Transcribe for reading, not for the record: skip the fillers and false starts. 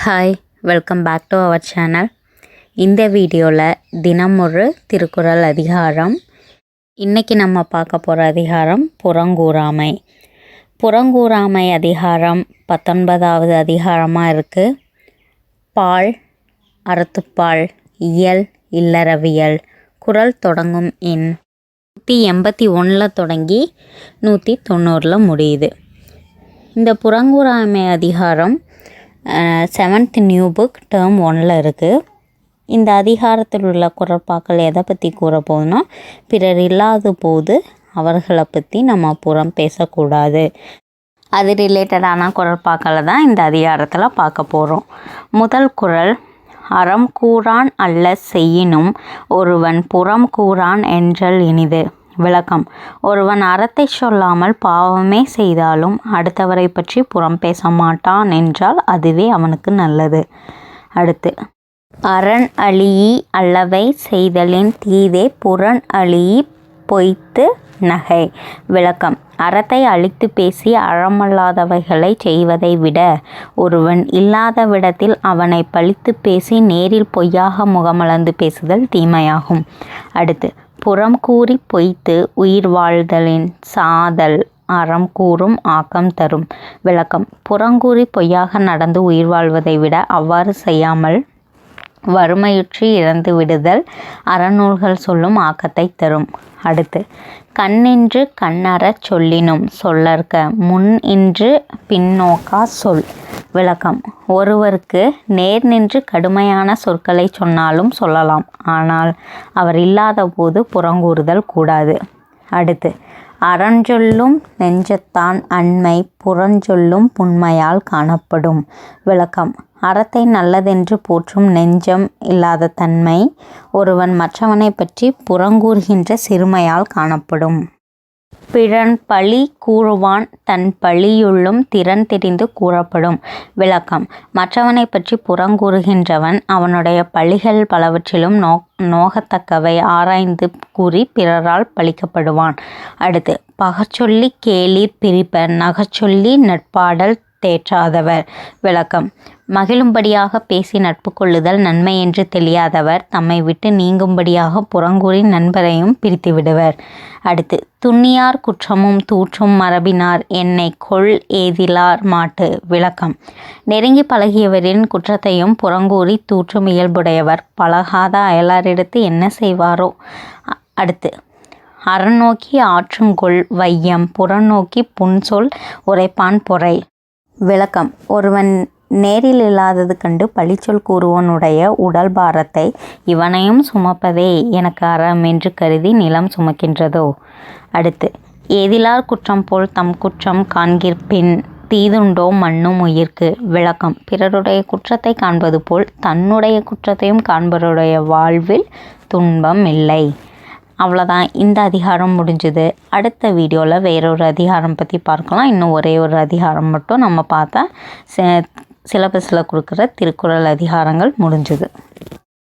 Hi, welcome back to our channel. இந்த வீடியோவில் தினம் ஒரு திருக்குறள் அதிகாரம். இன்றைக்கி நம்ம பார்க்க போகிற அதிகாரம் புறங்கூறாமை. புறங்கூறாமை அதிகாரம் 19வது அதிகாரமாக இருக்குது. பால், அறத்துப்பால், இயல், இல்லறவியல். குறள் தொடங்கும் எண் 181 தொடங்கி 190 முடியுது. இந்த புறங்கூறாமை அதிகாரம் 7th நியூ புக் டேர்ம் 1 இருக்குது. இந்த அதிகாரத்தில் உள்ள குறட்பாக்கள் எதை பற்றி கூற போகுதுன்னா, பிறர் இல்லாத போது அவர்களை பற்றி நம்ம புறம் பேசக்கூடாது. அது ரிலேட்டடான குறட்பாக்களை தான் இந்த அதிகாரத்தில் பார்க்க போகிறோம். முதல் குறள், அறம் கூறான் அல்ல செய்யினும் ஒருவன் புறம் கூறான் என்றல் இனிது. விளக்கம்: ஒருவன் அறத்தை சொல்லாமல் பாவமே செய்தாலும் அடுத்தவரை பற்றி புறம் பேச மாட்டான் என்றால் அதுவே அவனுக்கு நல்லது. அடுத்து, அரண் அழியி அல்லவை செய்தலின் தீதே புறன் அழியி பொய்த்து நகை. விளக்கம்: அறத்தை அழித்து பேசி அறமல்லாதவைகளை செய்வதை விட ஒருவன் இல்லாத விடத்தில் அவனை பழித்து பேசி நேரில் பொய்யாக முகமலர்ந்து பேசுதல் தீமையாகும். அடுத்து, புறம் கூறி பொய்த்து உயிர் வாழ்தலின் சாதல் அறம் கூறும் ஆக்கம் தரும். விளக்கம்: புறங்கூறி பொய்யாக நடந்து உயிர் வாழ்வதை விட அவ்வாறு செய்யாமல் வறுமையுற்றி இறந்து விடுதல் அறநூல்கள் சொல்லும் ஆக்கத்தை தரும். அடுத்து, கண்ணின்று கண்ணறச் சொல்லினும் சொல்லற்க முன் இன்று பின்னோக்கா சொல். விளக்கம்: ஒருவருக்கு நேர் நின்று கடுமையான சொற்களை சொன்னாலும் சொல்லலாம், ஆனால் அவர் இல்லாத போது புறங்கூறுதல் கூடாது. அடுத்து, அறஞ்சொல்லும் நெஞ்சத்தான் அண்மை புறஞ்சொல்லும் புன்மையால் காணப்படும். விளக்கம்: அறத்தை நல்லதென்று போற்றும் நெஞ்சம் இல்லாத தன்மை ஒருவன் மற்றவனை பற்றி புறங்கூறுகின்ற சிறுமையால் காணப்படும். பிறன் பழி கூறுவான் தன் பழியுள்ளும் திறன் தெரிந்து கூறப்படும். விளக்கம்: மற்றவனை பற்றி புறங்கூறுகின்றவன் அவனுடைய பழிகள் பலவற்றிலும் நோகத்தக்கவை ஆராய்ந்து கூறி பிறரால் பழிக்கப்படுவான். அடுத்து, பகச்சொல்லி கேளிர் பிரிப்பர் நகச்சொல்லி நட்பாடல் தேற்றாதவர். விளக்கம்: மகிழும்படியாக பேசி நட்பு கொள்ளுதல் நன்மை என்று தெரியாதவர் தம்மை விட்டு நீங்கும்படியாக புறங்கூறி நண்பரையும் பிரித்து விடுவர். அடுத்து, துண்ணியார் குற்றமும் தூற்றும் மரபினார் என்னை கொள் ஏதிலார் மாட்டு. விளக்கம்: நெருங்கி பழகியவரின் குற்றத்தையும் புறங்கூறி தூற்றும் இயல்புடையவர் பழகாத அயலாரிடத்து என்ன செய்வாரோ. அடுத்து, அறநோக்கி ஆற்றுங்கொள் வையம் புறநோக்கி புன்சொல் உரைப்பான் பொறை. விளக்கம்: ஒருவன் நேரில் இல்லாதது கண்டு பழிச்சொல் கூறுவனுடைய உடல் பாரத்தை இவனையும் சுமப்பதே எனக்கு அறம் என்று கருதி நிலம் சுமக்கின்றதோ. அடுத்து, ஏதிலார் குற்றம் போல் தம் குற்றம் காண்கிற்பின் தீதுண்டோ மண்ணும் உயிர்க்கு. விளக்கம்: பிறருடைய குற்றத்தை காண்பது போல் தன்னுடைய குற்றத்தையும் காண்பவருடைய வாழ்வில் துன்பம் இல்லை. அவ்வளோதான், இந்த அதிகாரம் முடிஞ்சுது. அடுத்த வீடியோவில் வேறொரு அதிகாரம் பற்றி பார்க்கலாம். இன்னும் ஒரே ஒரு அதிகாரம் மட்டும் நம்ம பார்த்தா சிலபஸில் கொடுக்குற திருக்குறள் அதிகாரங்கள் முடிஞ்சுது.